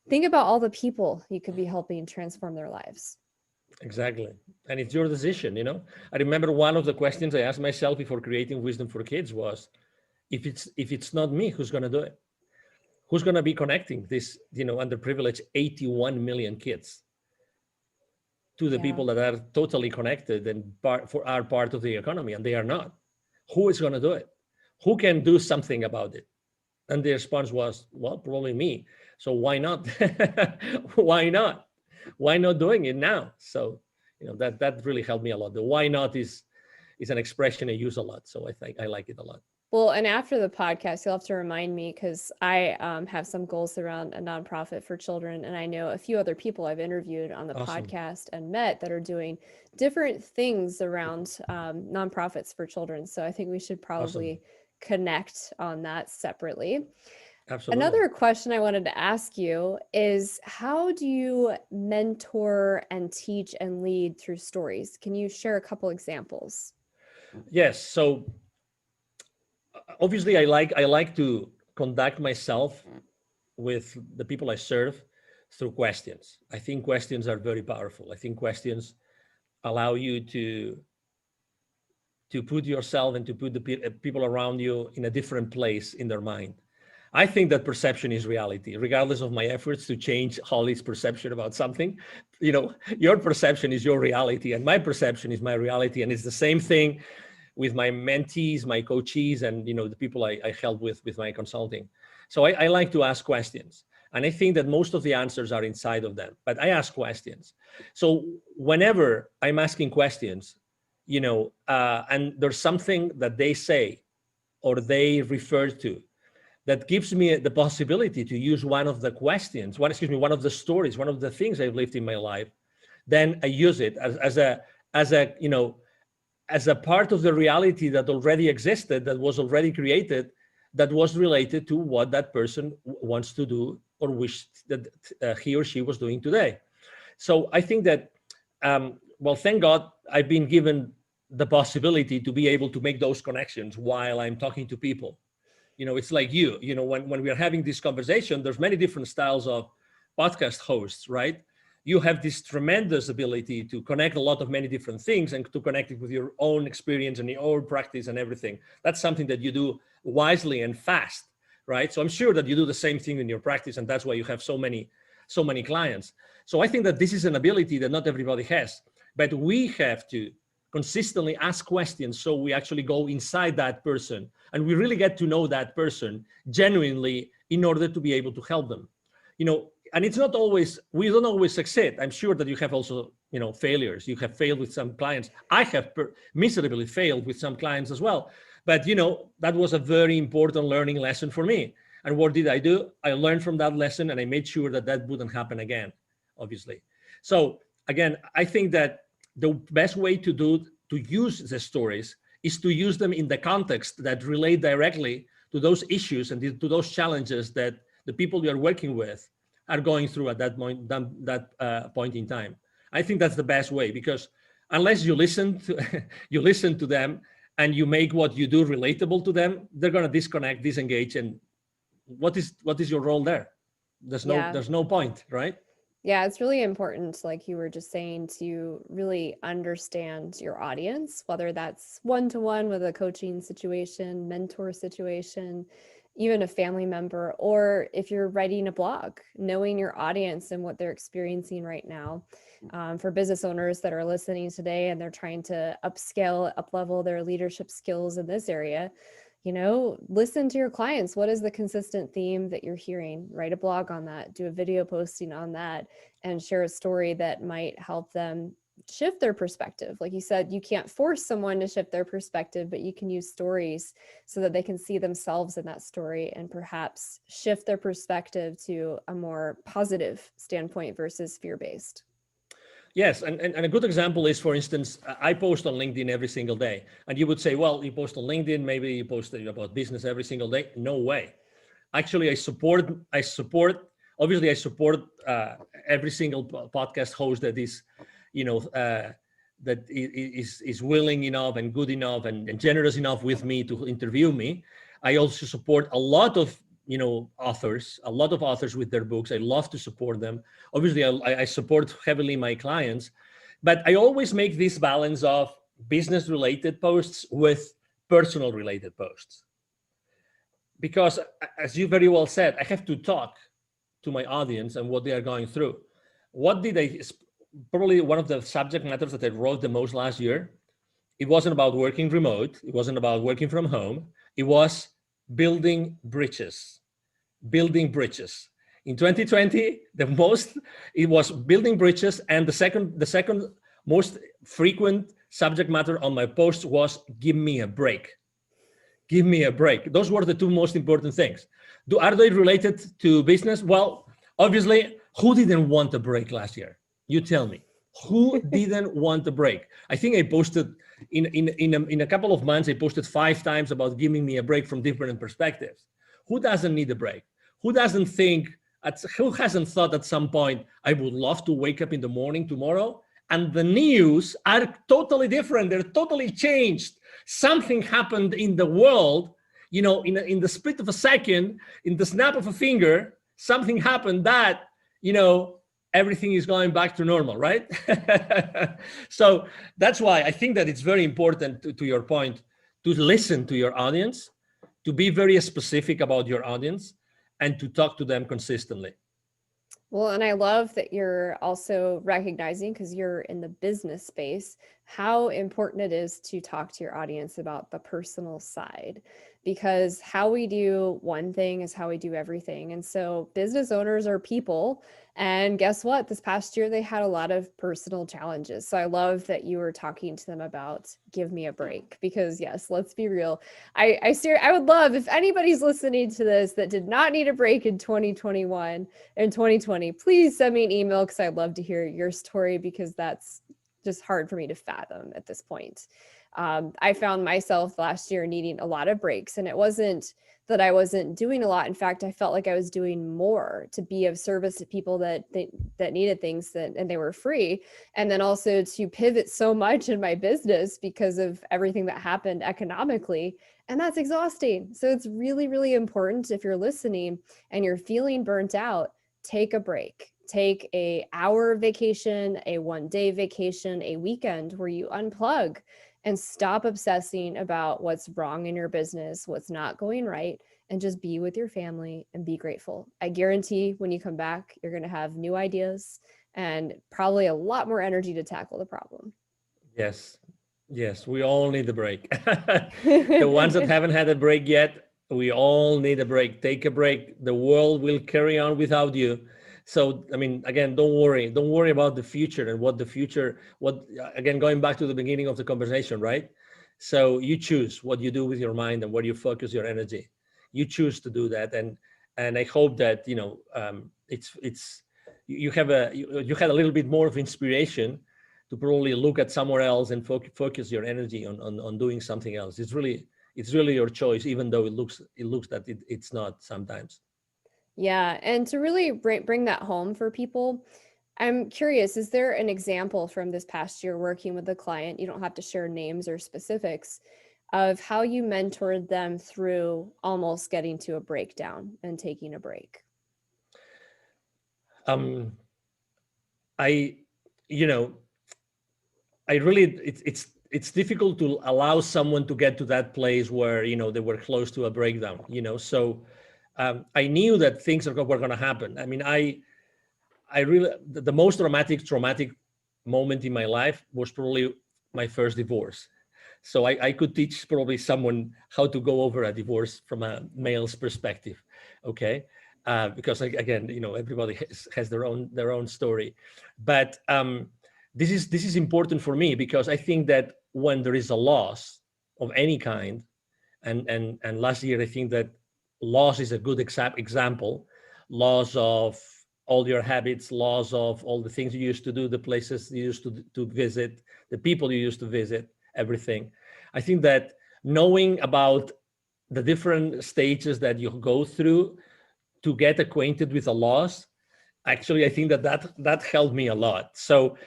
think about all the people you could be helping transform their lives. Exactly. And it's your decision. I remember one of the questions I asked myself before creating Wisdom for Kids was, if it's not me, who's going to do it? Who's going to be connecting this, underprivileged 81 million kids to the people that are totally connected and are part of the economy, and they are not? Who is going to do it? Who can do something about it? And the response was, well, probably me. So why not? Why not? Why not doing it now? So, that really helped me a lot. The why not is is an expression I use a lot. So I think I like it a lot. Well, and after the podcast, you'll have to remind me because I have some goals around a nonprofit for children. And I know a few other people I've interviewed on the Awesome. podcast and met that are doing different things around nonprofits for children. So I think we should probably connect on that separately. Absolutely. Another question I wanted to ask you is, how do you mentor and teach and lead through stories? Can you share a couple examples? Yes. So obviously I like to conduct myself with the people I serve through questions. I think questions are very powerful. I think questions allow you to put yourself and to put the people around you in a different place in their mind. I think that perception is reality, regardless of my efforts to change Holly's perception about something. Your perception is your reality, and my perception is my reality. And it's the same thing with my mentees, my coachees, and the people I help with my consulting. So I like to ask questions. And I think that most of the answers are inside of them, but I ask questions. So whenever I'm asking questions, and there's something that they say or they refer to that gives me the possibility to use one of the questions, one of the stories, one of the things I've lived in my life, then I use it as a part of the reality that already existed, that was already created, that was related to what that person wants to do or wished that he or she was doing today. So I think that, thank God I've been given the possibility to be able to make those connections while I'm talking to people. It's like when we are having this conversation, there's many different styles of podcast hosts, right? You have this tremendous ability to connect a lot of many different things and to connect it with your own experience and your own practice and everything. That's something that you do wisely and fast, right? So I'm sure that you do the same thing in your practice, and that's why you have so many clients. So I think that this is an ability that not everybody has, but we have to consistently ask questions so we actually go inside that person and we really get to know that person genuinely in order to be able to help them. And it's not always, we don't always succeed. I'm sure that you have also, failures. You have failed with some clients. I have miserably failed with some clients as well. But, that was a very important learning lesson for me. And what did I do? I learned from that lesson and I made sure that wouldn't happen again, obviously. So again, I think that the best way to use the stories is to use them in the context that relate directly to those issues and to those challenges that the people you're working with are going through at that point in time. I think that's the best way, because unless you listen to them and you make what you do relatable to them, they're going to disconnect, disengage, and what is your role there? There's no point, right? Yeah, it's really important, like you were just saying, to really understand your audience, whether that's one-to-one with a coaching situation, mentor situation, even a family member, or if you're writing a blog, knowing your audience and what they're experiencing right now. For business owners that are listening today and they're trying to upscale, up-level their leadership skills in this area, listen to your clients. What is the consistent theme that you're hearing? Write a blog on that, do a video posting on that, and share a story that might help them shift their perspective. Like you said, you can't force someone to shift their perspective, but you can use stories so that they can see themselves in that story and perhaps shift their perspective to a more positive standpoint versus fear-based. Yes, and a good example is, for instance, I post on LinkedIn every single day. And you would say, well, you post on LinkedIn, maybe you post about business every single day. No way. Actually, I support every single podcast host that is, that is willing enough and good enough and generous enough with me to interview me. I also support a lot of authors with their books. I love to support them. Obviously, I support heavily my clients, but I always make this balance of business-related posts with personal-related posts. Because, as you very well said, I have to talk to my audience and what they are going through. Probably one of the subject matters that I wrote the most last year, it wasn't about working remote. It wasn't about working from home. It was building bridges. In 2020, it was building bridges, and the second most frequent subject matter on my post was give me a break. Give me a break. Those were the two most important things. Are they related to business? Well, obviously, who didn't want a break last year? You tell me. Who didn't want a break? I think I posted in a couple of months, I posted 5 times about giving me a break from different perspectives. Who doesn't need a break? Who hasn't thought at some point, I would love to wake up in the morning tomorrow and the news are totally different. They're totally changed. Something happened in the world, in the split of a second, in the snap of a finger, something happened that, everything is going back to normal, right? So that's why I think that it's very important, to your point, to listen to your audience, to be very specific about your audience, and to talk to them consistently. Well, and I love that you're also recognizing, because you're in the business space, how important it is to talk to your audience about the personal side, because how we do one thing is how we do everything. And so business owners are people. And guess what? This past year, they had a lot of personal challenges. So I love that you were talking to them about give me a break, because yes, let's be real. I would love if anybody's listening to this that did not need a break in 2021 and 2020, please send me an email, because I'd love to hear your story, because that's just hard for me to fathom at this point. I found myself last year needing a lot of breaks, and it wasn't that I wasn't doing a lot. In fact, I felt like I was doing more to be of service to people that needed things, and they were free. And then also to pivot so much in my business because of everything that happened economically. And that's exhausting. So it's really, really important, if you're listening and you're feeling burnt out, take a break. Take an hour vacation, a 1-day vacation, a weekend where you unplug and stop obsessing about what's wrong in your business, what's not going right, and just be with your family and be grateful. I guarantee when you come back, you're going to have new ideas and probably a lot more energy to tackle the problem. Yes, we all need a break. The ones that haven't had a break yet, we all need a break. Take a break. The world will carry on without you. So, again, don't worry about the future and again, going back to the beginning of the conversation, right? So you choose what you do with your mind and where you focus your energy. You choose to do that. And I hope that, you had a little bit more of inspiration to probably look at somewhere else and focus your energy on doing something else. It's really your choice, even though it looks that it's not sometimes. Yeah. And to really bring that home for people, I'm curious, is there an example from this past year working with a client, you don't have to share names or specifics, of how you mentored them through almost getting to a breakdown and taking a break? It's difficult to allow someone to get to that place where, they were close to a breakdown, so I knew that things were going to happen. The most traumatic moment in my life was probably my first divorce. So I could teach probably someone how to go over a divorce from a male's perspective. Okay. Because again, everybody has their own story, but this is important for me, because I think that when there is a loss of any kind, and last year, I think that loss is a good example. Loss of all your habits, loss of all the things you used to do, the places you used to visit, the people you used to visit, everything. I think that knowing about the different stages that you go through to get acquainted with a loss, actually, I think that helped me a lot. So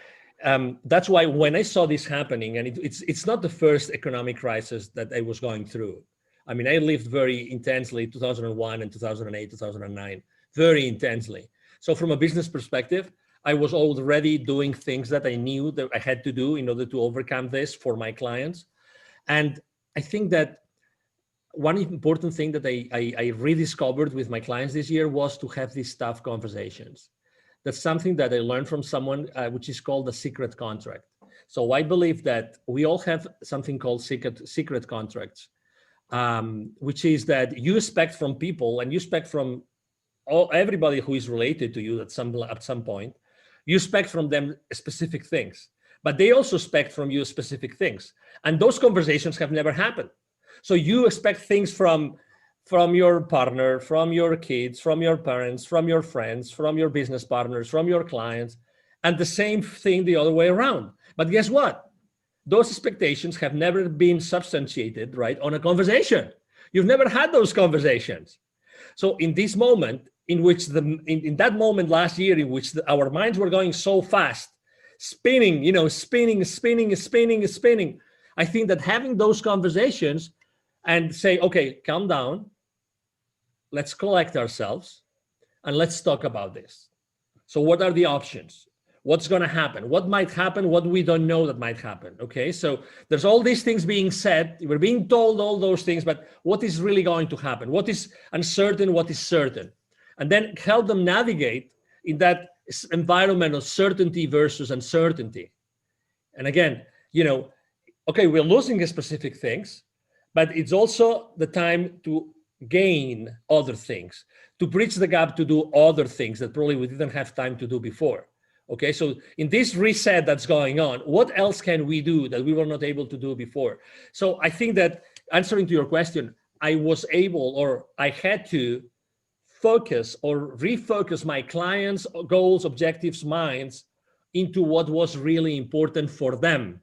that's why when I saw this happening, and it's not the first economic crisis that I was going through. I lived very intensely 2001 and 2008, 2009, very intensely. So from a business perspective, I was already doing things that I knew that I had to do in order to overcome this for my clients. And I think that one important thing that I rediscovered with my clients this year was to have these tough conversations. That's something that I learned from someone, which is called the secret contract. So I believe that we all have something called secret contracts. Which is that you expect from people, and you expect from everybody who is related to you at some point, you expect from them specific things. but they also expect from you specific things. And those conversations have never happened. So you expect things from your partner, from your kids, from your parents, from your friends, from your business partners, from your clients, and the same thing the other way around. But guess what? Those expectations have never been substantiated, right, on a conversation. You've never had those conversations. So in this moment, in which in that moment last year, in which our minds were going so fast, spinning, spinning. I think that having those conversations and say, okay, calm down, let's collect ourselves, and let's talk about this. So what are the options? What's going to happen? What might happen? What we don't know that might happen. Okay, so there's all these things being said. We're being told all those things, but what is really going to happen? What is uncertain? What is certain? And then help them navigate in that environment of certainty versus uncertainty. And again, okay, we're losing specific things, but it's also the time to gain other things, to bridge the gap, to do other things that probably we didn't have time to do before. Okay, so in this reset that's going on, what else can we do that we were not able to do before? So I think that, answering to your question, I was able, or I had to focus or refocus my clients' goals, objectives, minds into what was really important for them,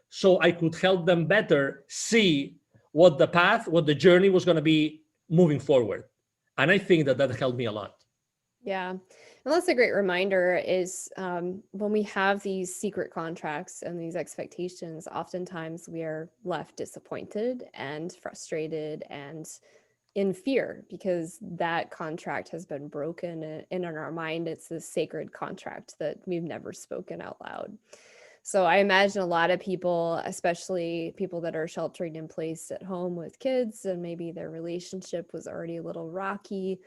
so I could help them better see what the path, what the journey was going to be moving forward. And I think that helped me a lot. Yeah. And that's a great reminder is when we have these secret contracts and these expectations, oftentimes we are left disappointed and frustrated and in fear because that contract has been broken, and in our mind, it's this sacred contract that we've never spoken out loud. So I imagine a lot of people, especially people that are sheltering in place at home with kids, and maybe their relationship was already a little rocky.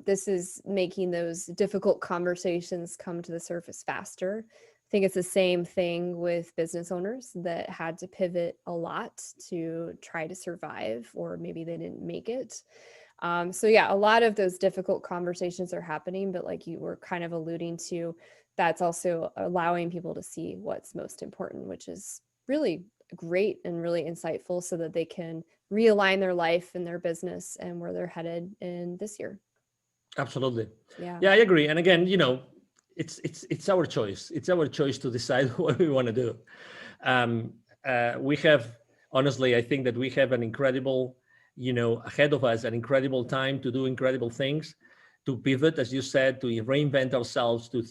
This is making those difficult conversations come to the surface faster. I think it's the same thing with business owners that had to pivot a lot to try to survive, or maybe they didn't make it. So yeah, a lot of those difficult conversations are happening, but like you were kind of alluding to, that's also allowing people to see what's most important, which is really great and really insightful so that they can realign their life and their business and where they're headed in this year. Absolutely. Yeah. Yeah, I agree. And again, it's our choice. It's our choice to decide what we want to do. We have, honestly, I think that we have an incredible, ahead of us, an incredible time to do incredible things, to pivot, as you said, to reinvent ourselves, to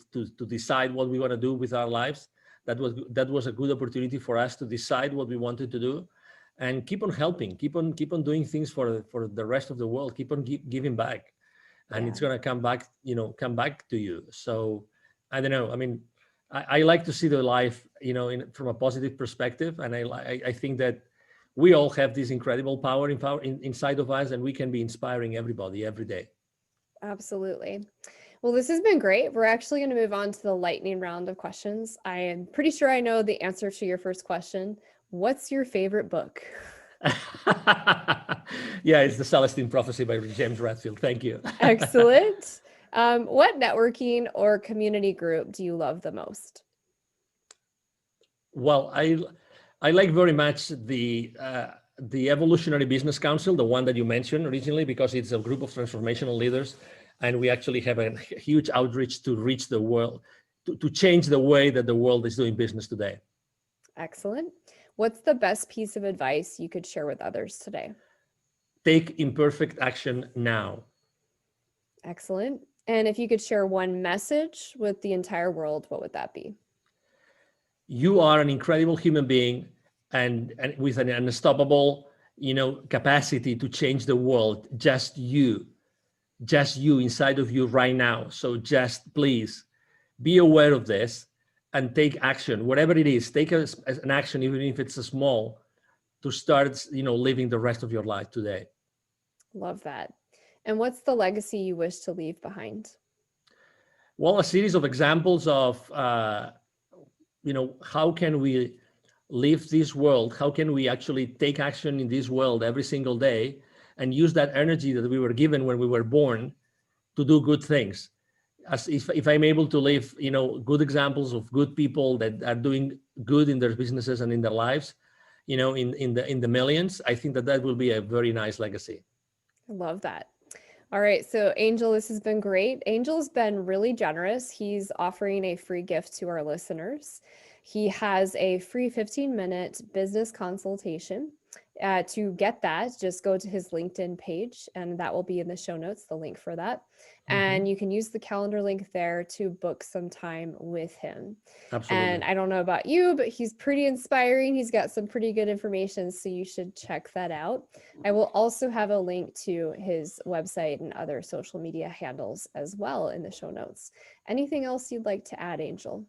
decide what we want to do with our lives. That was a good opportunity for us to decide what we wanted to do, and keep on helping, keep on doing things for the rest of the world, keep on giving back, and it's gonna come back to you. So I don't know. I mean, I like to see the life, from a positive perspective, and I think that we all have this incredible power inside of us, and we can be inspiring everybody every day. Absolutely. Well, this has been great. We're actually going to move on to the lightning round of questions. I am pretty sure I know the answer to your first question. What's your favorite book? Yeah, it's The Celestine Prophecy by James Redfield. Thank you. Excellent. What networking or community group do you love the most? Well, I like very much the Evolutionary Business Council, the one that you mentioned originally, because it's a group of transformational leaders, and we actually have a huge outreach to reach the world, to change the way that the world is doing business today. Excellent. What's the best piece of advice you could share with others today? Take imperfect action now. Excellent. And if you could share one message with the entire world, what would that be? You are an incredible human being, and with an unstoppable, capacity to change the world. Just you inside of you right now. So just please be aware of this and take action, whatever it is. Take an action, even if it's a small, to start, living the rest of your life today. Love that. And what's the legacy you wish to leave behind? Well, a series of examples of, how can we live this world? How can we actually take action in this world every single day and use that energy that we were given when we were born to do good things? as if I'm able to live, good examples of good people that are doing good in their businesses and in their lives, in the millions, I think that will be a very nice legacy. I love that. All right, so Angel, this has been great. Angel's been really generous. He's offering a free gift to our listeners. He has a free 15-minute business consultation. To get that, just go to his LinkedIn page, and that will be in the show notes, the link for that. And you can use the calendar link there to book some time with him. Absolutely. And I don't know about you, but he's pretty inspiring. He's got some pretty good information, so you should check that out. I will also have a link to his website and other social media handles as well in the show notes. Anything else you'd like to add, Angel?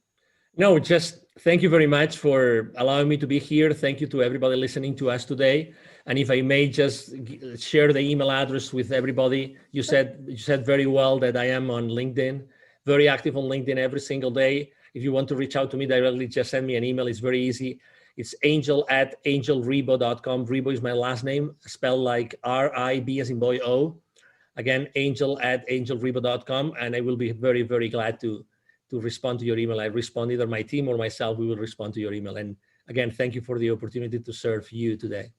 No, just thank you very much for allowing me to be here. Thank you to everybody listening to us today. And if I may just share the email address with everybody, you said very well that I am on LinkedIn, very active on LinkedIn every single day. If you want to reach out to me directly, just send me an email. It's very easy. It's angel@angelribo.com. Ribo is my last name, spelled like R-I-B as in boy O. Again, angel@angelribo.com. And I will be very, very glad to respond to your email. I respond, either my team or myself, we will respond to your email. And again, thank you for the opportunity to serve you today.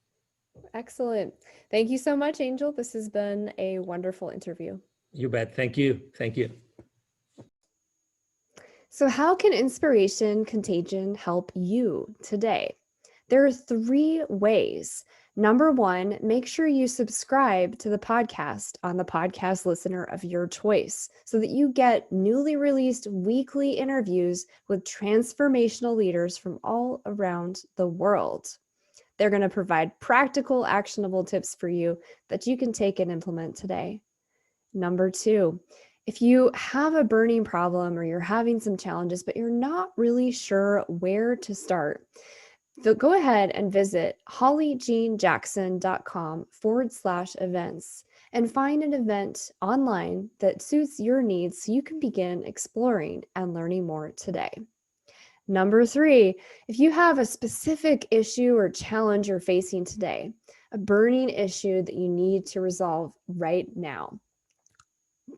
Excellent. Thank you so much, Angel. This has been a wonderful interview. You bet. Thank you. Thank you. So how can Inspiration Contagion help you today? There are 3 ways. Number 1, make sure you subscribe to the podcast on the podcast listener of your choice so that you get newly released weekly interviews with transformational leaders from all around the world. They're going to provide practical, actionable tips for you that you can take and implement today. Number 2, if you have a burning problem or you're having some challenges, but you're not really sure where to start, so go ahead and visit hollyjeanjackson.com/events and find an event online that suits your needs so you can begin exploring and learning more today. Number 3, if you have a specific issue or challenge you're facing today, a burning issue that you need to resolve right now.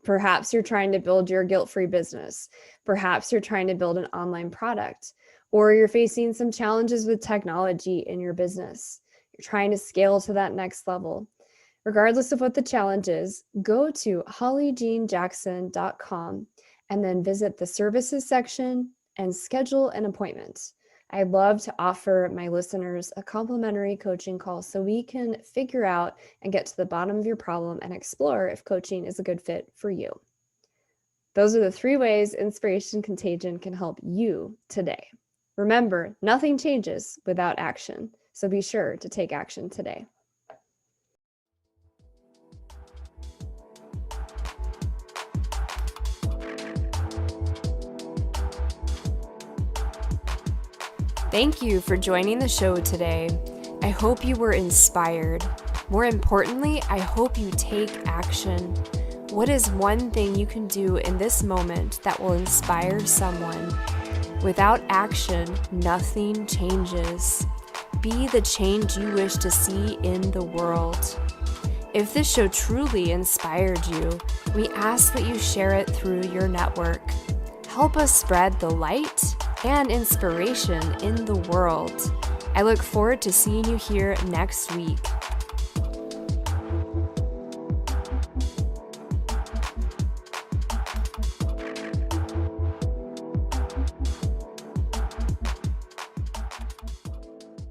Perhaps you're trying to build your guilt-free business. Perhaps you're trying to build an online product. Or you're facing some challenges with technology in your business. You're trying to scale to that next level. Regardless of what the challenge is, go to hollyjeanjackson.com and then visit the services section and schedule an appointment. I'd love to offer my listeners a complimentary coaching call so we can figure out and get to the bottom of your problem and explore if coaching is a good fit for you. Those are the 3 ways Inspiration Contagion can help you today. Remember, nothing changes without action, so be sure to take action today. Thank you for joining the show today. I hope you were inspired. More importantly, I hope you take action. What is one thing you can do in this moment that will inspire someone? Without action, nothing changes. Be the change you wish to see in the world. If this show truly inspired you, we ask that you share it through your network. Help us spread the light and inspiration in the world. I look forward to seeing you here next week.